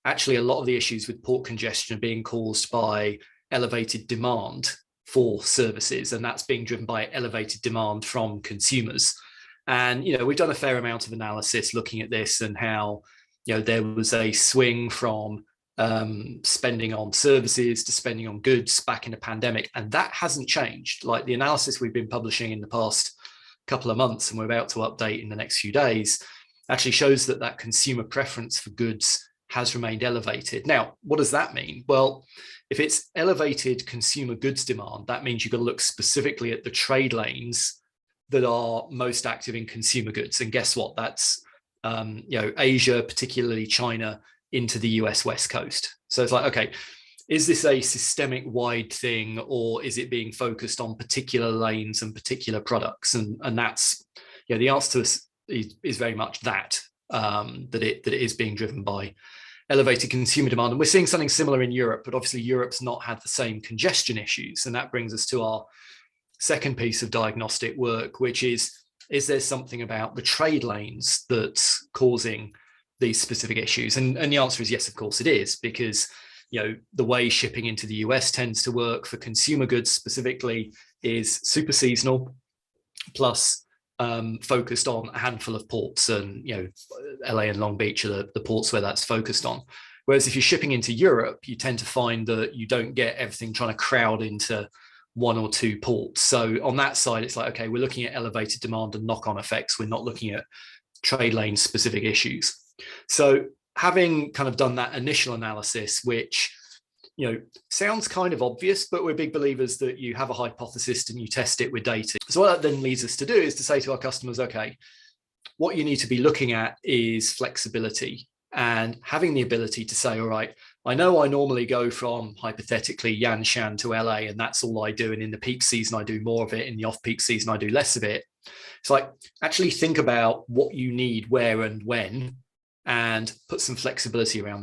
actually a lot of the issues with port congestion are being caused by elevated demand for services, and that's being driven by elevated demand from consumers. And we've done a fair amount of analysis looking at this and how there was a swing from spending on services to spending on goods back in the pandemic, and that hasn't changed. Like the analysis we've been publishing in the past couple of months, and we're about to update in the next few days, actually shows that consumer preference for goods has remained elevated. Now, what does that mean? Well, if it's elevated consumer goods demand, that means you've got to look specifically at the trade lanes that are most active in consumer goods. And guess what? That's Asia, particularly China, into the US West Coast. So it's like, okay, is this a systemic wide thing, or is it being focused on particular lanes and particular products? And that's, the answer to this is very much that it is being driven by elevated consumer demand. And we're seeing something similar in Europe, but obviously Europe's not had the same congestion issues. And that brings us to our second piece of diagnostic work, which is there something about the trade lanes that's causing these specific issues? And the answer is yes, of course it is, because the way shipping into the US tends to work for consumer goods specifically is super seasonal, plus focused on a handful of ports, and LA and Long Beach are the ports where that's focused on. Whereas if you're shipping into Europe, you tend to find that you don't get everything trying to crowd into one or two ports. So on that side, it's like, okay, we're looking at elevated demand and knock-on effects. We're not looking at trade lane specific issues. So having kind of done that initial analysis, which sounds kind of obvious, but we're big believers that you have a hypothesis and you test it with data. So what that then leads us to do is to say to our customers, okay, what you need to be looking at is flexibility and having the ability to say, all right, I know I normally go from hypothetically Yanshan to LA, and that's all I do. And in the peak season, I do more of it. In the off-peak season, I do less of it. It's like, actually think about what you need, where and when, and put some flexibility around